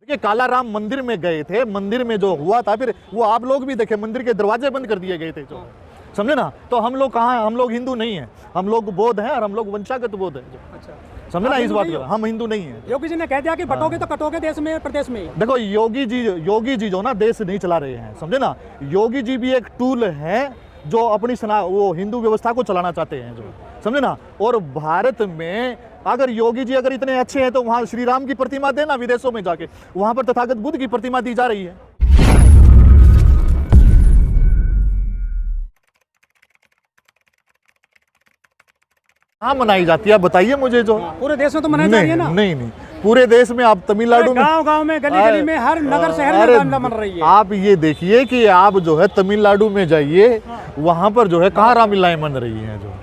देखिए काला राम मंदिर में गए थे, मंदिर में जो हुआ था, फिर वो आप लोग भी देखे मंदिर के दरवाजे बंद कर दिए गए थे जो, समझे ना। तो हम लोग कहाँ हैं? हम लोग हिंदू नहीं हैं, हम लोग बौद्ध हैं और हम लोग वंशागत बौद्ध हैं। अच्छा, समझे ना इस बात को, हम हिंदू नहीं हैं। योगी जी ने कह दिया कि बटोगे तो कटोगे देश में प्रदेश में। देखो योगी जी जो ना देश नहीं चला रहे हैं, समझे ना। योगी जी भी एक टूल है जो अपनी वो हिंदू व्यवस्था को चलाना चाहते हैं जो, समझे ना। और भारत में अगर योगी जी अगर इतने अच्छे हैं तो वहां श्री राम की प्रतिमा देना विदेशों में जाके, वहां पर तथागत बुद्ध की प्रतिमा दी जा रही है। कहाँ मनाई जाती है बताइए मुझे। जो पूरे देश में तो मनाई जा रही है ना। नहीं पूरे देश में, आप तमिलनाडु में गांव में गली गली में हर नगर शहर में रामलीला मन रही है। आप ये देखिए कि आप जो है तमिलनाडु में जाइए, वहां पर जो है कहाँ रामलीलाएं मन रही है जो,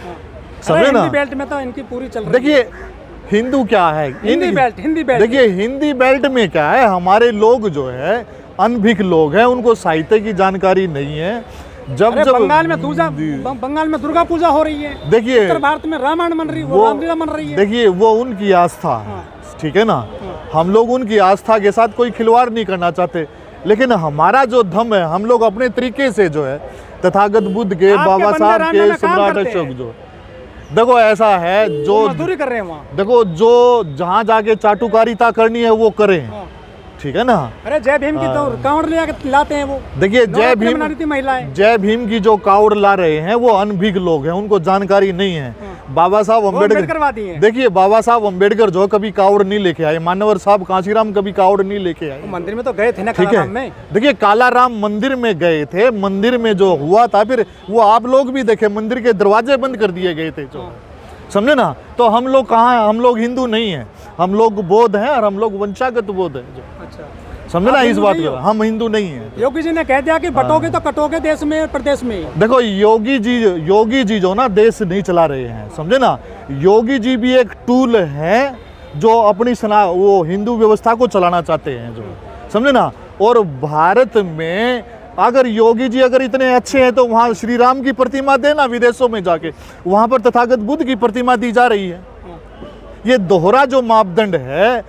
समझे ना। हिंदी बेल्ट में तो इनकी पूरी चल रही है। देखिए हिंदू क्या है, हिंदी बेल्ट देखिए हिंदी बेल्ट में क्या है, हमारे लोग जो है अनभिज्ञ लोग हैं, उनको साहित्य की जानकारी नहीं है। जब बंगाल में दुर्गा पूजा हो रही है, देखिए उत्तर भारत में रामायण मन रही है, रामलीला मन रही है। देखिए वो उनकी आस्था है, ठीक है ना। हम लोग उनकी आस्था के साथ कोई खिलवाड़ नहीं करना चाहते, लेकिन हमारा जो धर्म है, हम लोग अपने तरीके से जो है तथागत बुद्ध के, बाबा साहब के, सम्राट अशोक जो, देखो ऐसा है जो मजदूरी कर रहे हैं वहाँ। देखो जो जहाँ जाके चाटुकारिता करनी है वो करें, ठीक है ना। अरे जय भीम की तो कावड़ लाते हैं वो। देखिए जय भीम की जो कावड़ ला रहे हैं वो अनभिज्ञ लोग हैं, उनको जानकारी नहीं है। बाबा साहब अम्बेडकर, देखिए बाबा साहब अम्बेडकर जो कभी कावड़ नहीं लेके आए, मानवर साहब कांशीराम कभी कावड़ नहीं लेके आए। मंदिर में तो गए थे ना, ठीक है। देखिए काला राम मंदिर में गए थे, मंदिर में जो हुआ था, फिर वो आप लोग भी देखे मंदिर के दरवाजे बंद कर दिए गए थे जो, समझे ना। तो हम लोग कहाँ हैं? हम लोग हिंदू नहीं हैं, हम लोग बौद्ध हैं और हम लोग वंशागत बौद्ध हैं जो, समझे ना इस बात को, हम हिंदू नहीं हैं। योगी जी ने कह दिया कि बटोगे तो कटोगे देश में प्रदेश में। देखो योगी जी जो ना देश नहीं चला रहे हैं, समझे ना। योगी जी भी एक टूल है जो अपनी वो हिंदू व्यवस्था को चलाना चाहते हैं जो, समझे ना। और भारत में अगर योगी जी अगर इतने अच्छे हैं तो वहां श्री राम की प्रतिमा देना विदेशों में जाके, वहां पर तथागत बुद्ध की प्रतिमा दी जा रही है। ये दोहरा जो मापदंड है,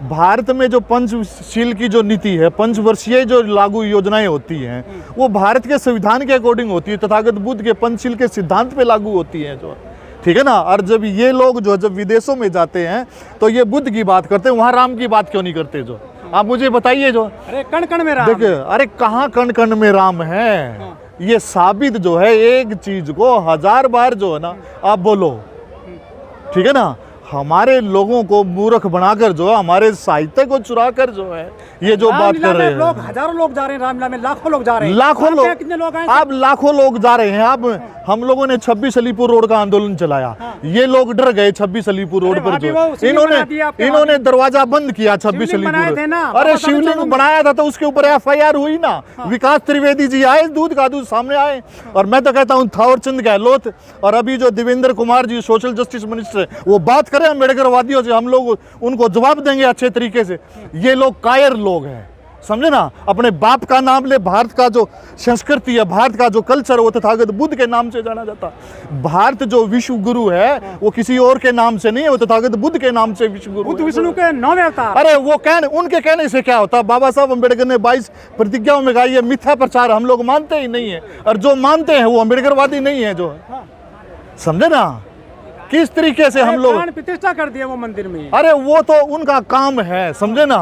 भारत में जो पंचशील की जो नीति है, पंचवर्षीय जो लागू योजनाएं होती हैं, वो भारत के संविधान के अकॉर्डिंग होती है, तथागत बुद्ध के पंचशील के सिद्धांत पे लागू होती है जो, ठीक है ना। और जब ये लोग जो जब विदेशों में जाते हैं तो ये बुद्ध की बात करते हैं, वहां राम की बात क्यों नहीं करते जो, आप मुझे बताइए जो। अरे कण कण में राम, देखिए अरे कहाँ कण कण में राम है, ये साबित जो है एक चीज को 1000 बार जो है ना आप बोलो, ठीक है ना। हमारे लोगों को मूर्ख बनाकर जो है, हमारे साहित्य को चुरा कर जो है ये जो बात कर रहे हैं लोग, हजारों लोग जा रहे हैं रामलीला में, लाखों लोग जा रहे हैं। लाखों लोग, कितने लोग आए? आप लाखों लोग जा रहे हैं। आप हम लोगों ने 26 अलीपुर रोड का आंदोलन चलाया, ये लोग डर गए 26 अलीपुर रोड पर जो, इन्होंने दरवाजा बंद किया 26 अलीपुर। अरे शिवलिंग बनाया था तो उसके ऊपर FIR हुई ना। विकास त्रिवेदी जी आए, दूध का दूध सामने आए। और मैं तो कहता हूँ थावर चंद गहलोत और अभी जो Devendra Kumar ji social justice minister है, वो बात करें अम्बेडकरवादियों से, हम लोग उनको जवाब देंगे अच्छे तरीके से। ये लोग कायर लोग हैं, समझे ना। अपने बाप का नाम ले, भारत का जो संस्कृति है, भारत का जो कल्चर है, वो तथागत बुद्ध के नाम से जाना जाता है। भारत जो विश्व गुरु है वो किसी और के नाम से नहीं है, वो तथागत बुद्ध के नाम से विश्व गुरु, बुद्ध विष्णु के 9वें अवतार। अरे वो उनके कहने से क्या होता। बाबा साहब अम्बेडकर ने 22 प्रतिज्ञाओं में कहा, ये मिथ्या प्रचार हम लोग मानते ही नहीं है, और जो मानते हैं वो अम्बेडकरवादी नहीं है जो, समझे ना किस तरीके से हम लोग प्रतिष्ठा कर दिया वो मंदिर में। अरे वो तो उनका काम है, समझे ना।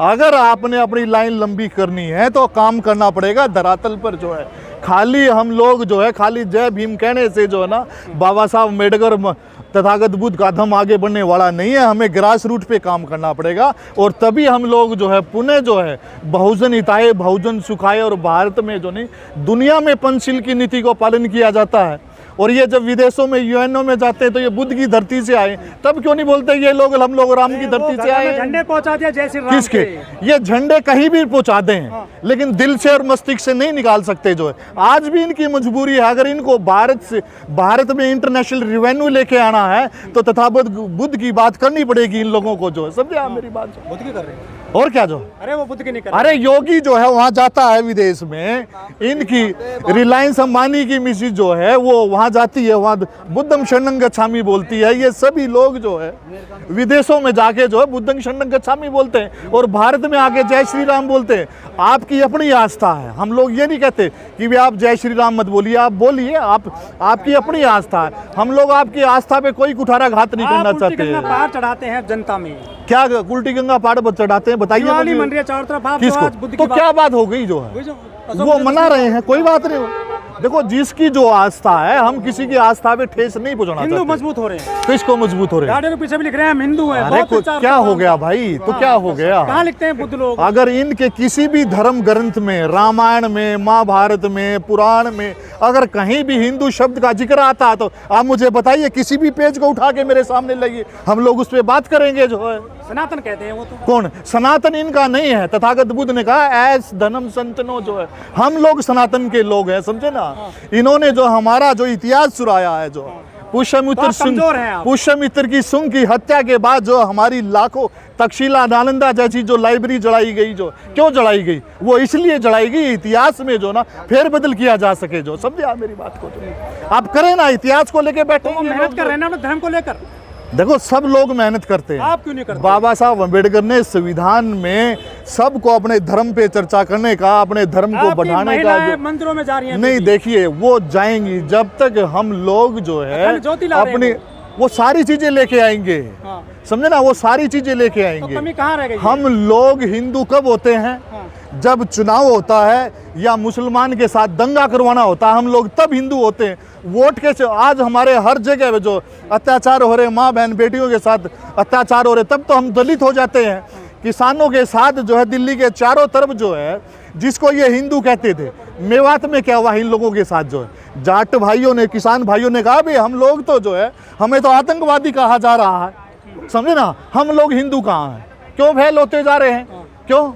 अगर आपने अपनी लाइन लंबी करनी है तो काम करना पड़ेगा धरातल पर जो है। खाली हम लोग जो है खाली जय भीम कहने से जो है ना बाबा साहब अम्बेडकर तथागत बुद्ध का धर्म आगे बढ़ने वाला नहीं है। हमें ग्रास रूट पे काम करना पड़ेगा, और तभी हम लोग जो है पुनः जो है बहुजन हिताय बहुजन सुखाय, और भारत में जो नहीं दुनिया में पंचशील की नीति को पालन किया जाता है। और ये जब विदेशों में UNO में जाते हैं तो ये बुद्ध की धरती से आए, तब क्यों नहीं बोलते ये लोग हम लोग राम की धरती से आए। झंडे पहुंचा दिया जय श्री राम किसके? ये झंडे कहीं भी पहुंचा दें, लेकिन दिल से और मस्तिष्क से नहीं निकाल सकते जो है। आज भी इनकी मजबूरी है, अगर इनको भारत में इंटरनेशनल रेवेन्यू लेके आना है तो तथागत बुद्ध की बात करनी पड़ेगी इन लोगों को जो है, समझे आप मेरी बात। बुद्ध की कर रहे हैं और क्या जो, अरे वो बुद्ध की नहीं कर अरे योगी जो है वहां जाता है विदेश में, इनकी रिलायंस अंबानी की मिसेज जो है वो वहां जाती है, वहां बुद्धम शरणं गच्छामि बोलती है। ये सभी लोग जो है विदेशों में जाके जो है बुद्धं शरणं गच्छामि बोलते हैं और भारत में आके जय श्री राम बोलते हैं। आपकी अपनी आस्था है, हम लोग ये नहीं कहते कि भी आप जय श्री राम मत बोलिए, आप बोलिए, आपकी अपनी आस्था है। हम लोग आपकी आस्था पे कोई कुठाराघात नहीं करना चाहते गंगा हैं। पहाड़ चढ़ाते हैं जनता में, क्या उल्टी गंगा पहाड़ पर चढ़ाते हैं, बताइए दिवाली मुझे। मन रही है चारों तरफ, आप तो आज किसको? बुद्ध की तो बात- क्या बात हो गई जो है, वही जो वो मना रहे हैं, कोई बात नहीं। देखो जिसकी जो आस्था है, हम किसी की आस्था पे ठेस नहीं पहुंचाना हिंदू चाहते। मजबूत हो रहे हैं, किसको मजबूत हो रहे हैं? गाड़ियों के पीछे भी लिख रहे हैं हम हिंदू हैं। अरे बहुत कुछ प्रचार क्या कर हो रहे गया भाई, तो क्या हो गया? हैं। कहाँ लिखते हैं बुद्ध लोग? अगर इनके किसी भी धर्म ग्रंथ में, रामायण में, महाभारत में, पुराण में अगर कहीं भी हिंदू शब्द का जिक्र आता है तो आप मुझे बताइए, किसी भी पेज को उठा के मेरे सामने लाइए, हम लोग उस पर बात करेंगे जो है। सनातन कहते हैं वो तो। कौन? सनातन इनका नहीं है। तथागत बुद्ध ने कहा ऐस धर्म संतनो जो है, हम लोग सनातन के लोग हैं, समझे ना। इन्होंने जो हमारा जो इतिहास चुराया है, जो पुष्यमित्र तो आप कमजोर हैं आप। पुष्यमित्र की सुंग की हत्या के बाद जो हमारी लाखों तक्षशिला नालंदा जैसी जो लाइब्रेरी जलाई गई, जो क्यों जलाई गई? वो इसलिए जलाई गई इतिहास में जो ना फेरबदल किया जा सके, जो समझे आप मेरी बात को। तो आप करें ना, इतिहास को लेके बैठे वो मेहनत कर रहे हैं ना अपने धर्म को लेकर, देखो सब लोग मेहनत करते हैं, आप क्यों नहीं करते? बाबा साहब अम्बेडकर ने संविधान में सबको अपने धर्म पे चर्चा करने का, अपने धर्म को आपकी बढ़ाने का महिलाएं जो, मंदिरों में जा रही हैं। नहीं देखिए वो जाएंगी जब तक हम लोग जो है अखंड ज्योति ला रहे हैं अपनी वो सारी चीजें लेके आएंगे, हाँ। समझे ना, वो सारी चीजें लेके तो आएंगे। कमी कहाँ रह गई? हम लोग हिंदू कब होते हैं? हाँ। जब चुनाव होता है या मुसलमान के साथ दंगा करवाना होता है, हम लोग तब हिंदू होते हैं। वोट के आज हमारे हर जगह पे जो अत्याचार हो रहे, माँ बहन बेटियों के साथ अत्याचार हो रहे, तब तो हम दलित हो जाते हैं। किसानों के साथ जो है दिल्ली के चारों तरफ जो है, जिसको ये हिंदू कहते थे, मेवात में क्या हुआ इन लोगों के साथ जो है, जाट भाइयों ने, किसान भाइयों ने कहा भाई हम लोग तो जो है, हमें तो आतंकवादी कहा जा रहा है, समझे ना, हम लोग हिंदू कहाँ हैं? क्यों फैल होते जा रहे हैं? क्यों?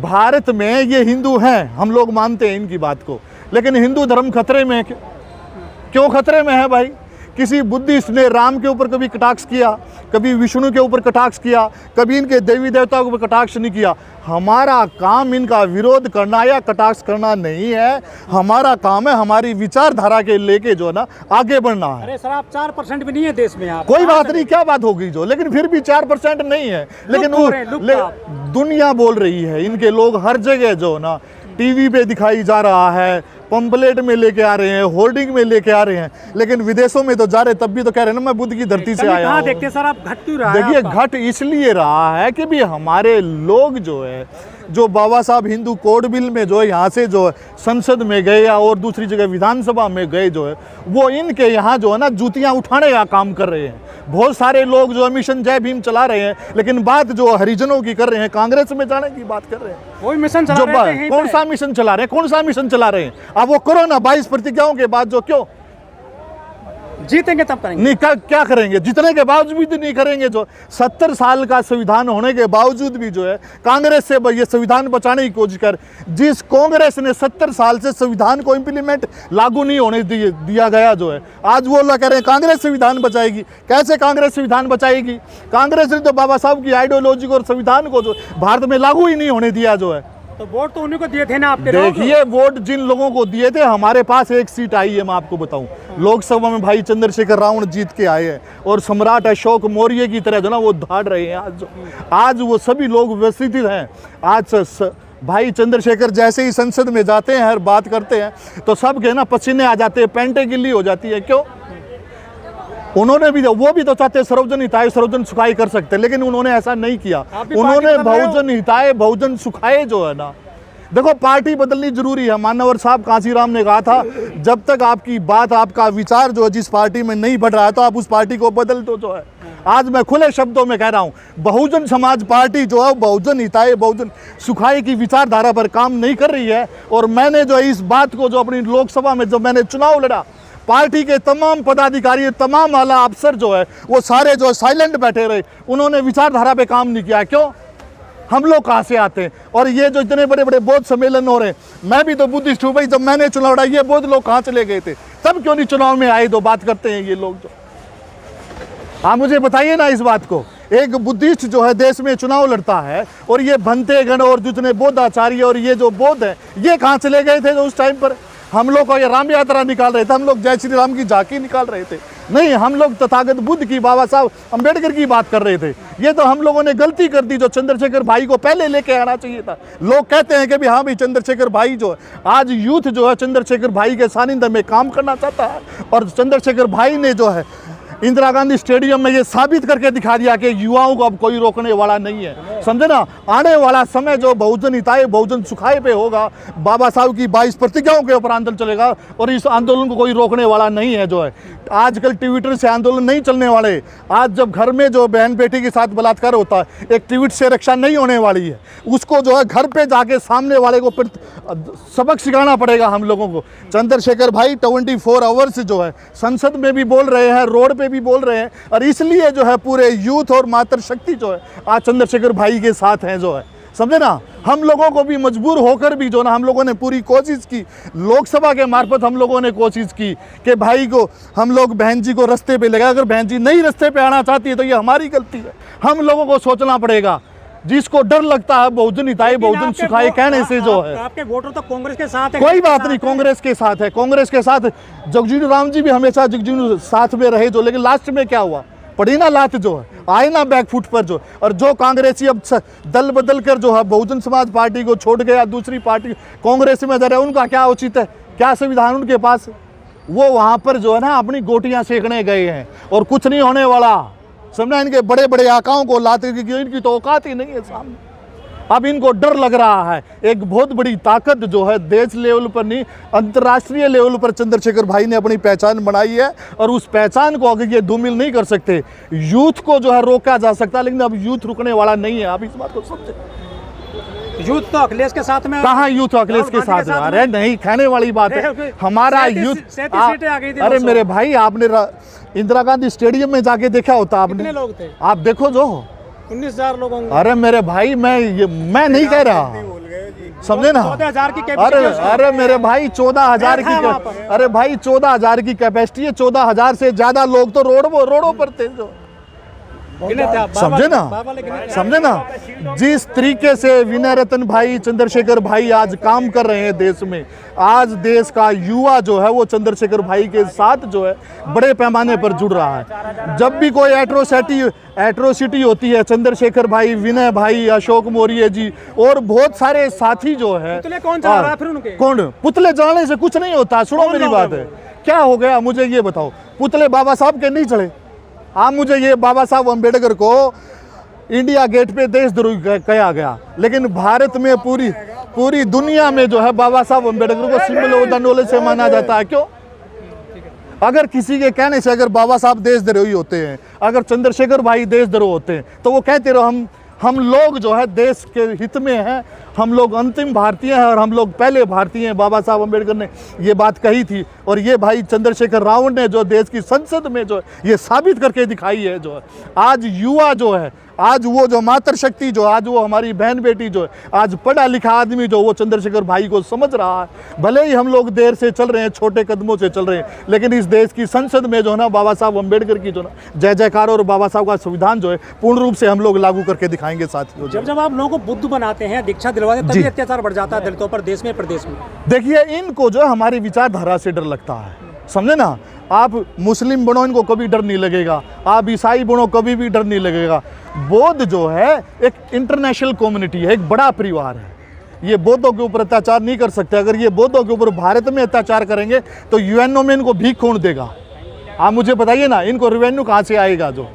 भारत में ये हिंदू हैं, हम लोग मानते हैं इनकी बात को, लेकिन हिंदू धर्म खतरे में है। क्यों खतरे में है भाई? किसी बुद्धिस्ट ने राम के ऊपर कभी कटाक्ष किया, कभी विष्णु के ऊपर कटाक्ष किया, कभी इनके देवी देवताओं के ऊपर कटाक्ष नहीं किया। हमारा काम इनका विरोध करना या कटाक्ष करना नहीं है, हमारा काम है हमारी विचारधारा के लेके जो है ना आगे बढ़ना है। अरे सर आप 4% भी नहीं है देश में, आप कोई बात नहीं, क्या बात होगी जो, लेकिन फिर भी 4% नहीं है, लेकिन लुप्त हो रहे हैं, लुप्त दुनिया बोल रही है, इनके लोग हर जगह जो ना टीवी पे दिखाई जा रहा है, पंपलेट में लेके आ रहे हैं, होर्डिंग में लेके आ रहे हैं, लेकिन विदेशों में तो जा रहे, तब भी तो कह रहे हैं ना मैं बुद्ध की धरती से आया कहाँ हूं। देखते हैं सर, आप घट क्यों रहा है देखिए आपका? घट इसलिए रहा है कि भी हमारे लोग जो है, जो बाबा साहब हिंदू कोड बिल में जो है यहाँ से जो है संसद में गए या और दूसरी जगह विधानसभा में गए जो है, वो इनके यहाँ जो है ना जूतियाँ उठाने का काम कर रहे हैं। बहुत सारे लोग जो है मिशन जय भीम चला रहे हैं, लेकिन बात जो हरिजनों की कर रहे हैं, कांग्रेस में जाने की बात कर रहे हैं। वही मिशन चला जो रहे थे यहीं कौन पे। सा मिशन चला रहे हैं? कौन सा मिशन चला रहे हैं? अब वो करो ना 22 प्रतिज्ञाओं के बाद जो, क्यों जीतेंगे तब करेंगे। नहीं क्या करेंगे? जितने के बावजूद भी नहीं करेंगे। जो 70 साल का संविधान होने के बावजूद भी जो है कांग्रेस से ये संविधान बचाने की कोशिश कर, जिस कांग्रेस ने 70 साल से संविधान को इम्प्लीमेंट लागू नहीं होने दिया गया जो है, आज वो लोग कह रहे हैं कांग्रेस संविधान बचाएगी। कैसे कांग्रेस संविधान बचाएगी? कांग्रेस ने तो बाबा साहब की आइडियोलॉजी को और संविधान को जो भारत में लागू ही नहीं होने दिया जो है। तो वोट तो उन्हीं को दिए थे ना आपके लोग। देखिए वोट जिन लोगों को दिए थे, हमारे पास एक सीट आई है, मैं आपको बताऊं, लोकसभा में भाई चंद्रशेखर रावण जीत के आए हैं और सम्राट अशोक मौर्य की तरह जो ना वो धाड़ रहे हैं। आज वो सभी लोग व्यवस्थित हैं। आज भाई चंद्रशेखर जैसे ही संसद में जाते हैं, हर बात करते हैं, तो सब के ना पसीने आ जाते हैं, पैंटें गिल्ली हो जाती है। क्यों? उन्होंने भी, वो भी तो चाहते सर्वजन हिताय सर्वजन सुखाय कर सकते, लेकिन उन्होंने ऐसा नहीं किया। उन्होंने बहुजन हिताय बहुजन सुखाय जो है ना, देखो पार्टी बदलनी जरूरी है। मानवर साहब कांसीराम ने कहा था, जब तक आपकी बात, आपका विचार जो है जिस पार्टी में नहीं बढ़ रहा है, तो आप उस पार्टी को बदल दो जो है। आज मैं खुले शब्दों में कह रहा हूं, बहुजन समाज पार्टी जो है बहुजन हिताय बहुजन सुखाय की विचारधारा पर काम नहीं कर रही है। और मैंने जो है इस बात को, जो अपनी लोकसभा में जब मैंने चुनाव लड़ा, पार्टी के तमाम पदाधिकारी, तमाम आला अफसर जो है वो सारे जो साइलेंट बैठे रहे, उन्होंने विचारधारा पे काम नहीं किया। क्यों? हम लोग कहाँ से आते हैं? और ये जो इतने बड़े बड़े बौद्ध सम्मेलन हो रहे हैं, मैं भी तो बुद्धिस्ट हूँ भाई, जब मैंने चुनाव लड़ा ये बौद्ध लोग कहाँ चले गए थे? तब क्यों नहीं चुनाव में आए? तो बात करते हैं ये लोग जो। आप मुझे बताइए ना इस बात को। एक बुद्धिस्ट जो है देश में चुनाव लड़ता है, और ये भंतेगण और जितने बौद्धाचार्य और ये जो बौद्ध है, ये कहाँ चले गए थे जो उस टाइम पर हम लोग को ये राम यात्रा निकाल रहे थे, हम लोग जय श्री राम की झांकी निकाल रहे थे? नहीं, हम लोग तथागत बुद्ध की, बाबा साहब अम्बेडकर की बात कर रहे थे। ये तो हम लोगों ने गलती कर दी, जो चंद्रशेखर भाई को पहले लेके आना चाहिए था। लोग कहते हैं कि भी हाँ भाई चंद्रशेखर भाई जो है, आज यूथ जो है चंद्रशेखर भाई के सानिध्य में काम करना चाहता है, और चंद्रशेखर भाई ने जो है इंदिरा गांधी स्टेडियम में ये साबित करके दिखा दिया कि युवाओं को अब कोई रोकने वाला नहीं है, समझे ना। आने वाला समय जो बहुजन हिताय बहुजन सुखाए पे होगा, बाबा साहब की 22 प्रतिज्ञाओं के ऊपर आंदोलन चलेगा, और इस आंदोलन को कोई रोकने वाला नहीं है। जो है आजकल ट्विटर से आंदोलन नहीं चलने वाले। आज जब घर में जो बहन बेटी के साथ बलात्कार होता है, एक ट्वीट से रक्षा नहीं होने वाली है, उसको जो है घर पे जाके सामने वाले को सबक सिखाना पड़ेगा हम लोगों को। चंद्रशेखर भाई 24 आवर्स जो है संसद में भी बोल रहे हैं, रोड पे भी बोल रहे हैं, और इसलिए जो है पूरे यूथ और मातृशक्ति जो है आज चंद्रशेखर भाई के साथ हैं, जो है समझे ना। हम लोगों को भी मजबूर होकर भी जो ना हम लोगों ने पूरी कोशिश की, लोकसभा के मार्फत हम लोगों ने कोशिश की कि भाई को हम लोग बहन जी को रास्ते पे लगा। अगर बहन जी नहीं रास्ते पे आना चाहती है तो ये हमारी गलती है, हम लोगों को सोचना पड़ेगा। जिसको डर लगता है बहुजन हिताय बहुजन सुखाए कहने से जो है, आपके वोटर तो कांग्रेस के साथ है। कोई बात नहीं, कांग्रेस के साथ है, कांग्रेस के साथ जगजीवन राम जी भी हमेशा जगजीवन साथ में रहे जो, लेकिन लास्ट में क्या हुआ, पड़ी ना लात जो है, आए ना बैकफुट पर जो। और जो कांग्रेसी अब दल बदल कर जो है बहुजन समाज पार्टी को छोड़ गया, दूसरी पार्टी कांग्रेस में जा रहे, उनका क्या उचित है, क्या संविधान उनके पास? वो वहां पर जो है ना अपनी गोटियां सेकने गए हैं, और कुछ नहीं होने वाला, समझा। इनके बड़े बड़े आकाओं को लाते, क्योंकि इनकी तो औकात ही नहीं है सामने। अब इनको डर लग रहा है। एक बहुत बड़ी ताकत जो है देश लेवल पर नहीं, अंतर्राष्ट्रीय लेवल पर चंद्रशेखर भाई ने अपनी पहचान बनाई है, और उस पहचान को अगर ये धूमिल नहीं कर सकते, यूथ को जो है रोका जा सकता, लेकिन अब यूथ रुकने वाला नहीं है। आप इस बात को समझे। यूथ तो अखिलेश के साथ में, कहाँ यूथ अखिलेश के साथ है? अरे नहीं, कहने वाली बात है, हमारा यूथ। अरे मेरे भाई, आपने इंदिरा गांधी स्टेडियम में जाके देखा होता आपने? कितने लोग थे? आप देखो जो 19,000 लोग होंगे। अरे मेरे भाई, मैं नहीं कह रहा, समझे ना। 14,000 की कैपेसिटी। अरे मेरे भाई 14,000 की, अरे भाई 14,000 की कैपेसिटी है। 14,000 से ज्यादा लोग तो रोडों पर थे जो, समझे ना, समझे ना। जिस तरीके से विनय रतन भाई, चंद्रशेखर भाई आज काम कर रहे हैं देश में, आज देश का युवा जो है वो चंद्रशेखर भाई के साथ जो है बड़े पैमाने पर जुड़ रहा है। जब भी कोई एट्रोसिटी होती है, चंद्रशेखर भाई, विनय भाई, अशोक मौर्य जी और बहुत सारे साथी जो है, पुतले कौन चला रहा है फिर उनके? कौन पुतले जलाने से कुछ नहीं होता। सुनो मेरी बात है, क्या हो गया मुझे ये बताओ। पुतले बाबा साहब के नहीं चढ़े। आप मुझे ये, बाबा साहब अम्बेडकर को इंडिया गेट पे देशद्रोही कहा गया, लेकिन भारत में पूरी दुनिया में जो है बाबा साहब अम्बेडकर को सिंबल ऑफ द नॉलेज से माना जाता है। क्यों? अगर किसी के कहने से अगर बाबा साहब देशद्रोही होते हैं, अगर चंद्रशेखर भाई देशद्रोही होते हैं, तो वो कहते रहो हम लोग जो है देश के हित में हैं, हम लोग अंतिम भारतीय हैं और हम लोग पहले भारतीय हैं। बाबा साहब अम्बेडकर ने ये बात कही थी, और ये भाई चंद्रशेखर राव ने जो देश की संसद में जो है ये साबित करके दिखाई है। जो है आज युवा जो है, आज वो जो मातृशक्ति जो, आज वो हमारी बहन बेटी जो है, आज पढ़ा लिखा आदमी जो, वो चंद्रशेखर भाई को समझ रहा है। भले ही हम लोग देर से चल रहे हैं, छोटे कदमों से चल रहे हैं, लेकिन इस देश की संसद में जो है ना बाबा साहब अम्बेडकर की जो ना जय जयकार और बाबा साहब का संविधान जो है पूर्ण रूप से हम लोग लागू करके दिखाएंगे साथियों। जब आप लोगों को बुद्ध बनाते हैं, दीक्षा दिलवाते हैं, तभी अत्याचार बढ़ जाता है दलितों पर देश में, प्रदेश में। देखिए, इनको जो हमारी विचारधारा से डर लगता है, समझे ना। आप मुस्लिम बनो, इनको कभी डर नहीं लगेगा। आप ईसाई बनो, कभी भी डर नहीं लगेगा। बौद्ध जो है एक इंटरनेशनल कम्युनिटी है, एक बड़ा परिवार है। ये बौद्धों के ऊपर अत्याचार नहीं कर सकते। अगर ये बौद्धों के ऊपर भारत में अत्याचार करेंगे तो यूएनओ में इनको भीख कौन देगा? आप मुझे बताइए ना, इनको रेवेन्यू कहाँ से आएगा? जो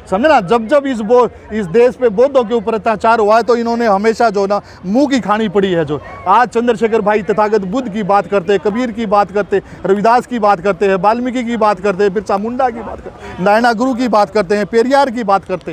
समझे ना, जब इस देश पे बौद्धों के ऊपर अत्याचार हुआ है तो इन्होंने हमेशा जो ना मुंह की खानी पड़ी है। जो आज चंद्रशेखर भाई तथागत बुद्ध की बात करते हैं, कबीर की बात करते हैं, रविदास की बात करते हैं, वाल्मीकि की बात करते हैं, बिरसा मुंडा की बात करते हैं, नारायण गुरु की बात करते हैं, पेरियार की बात करते हैं।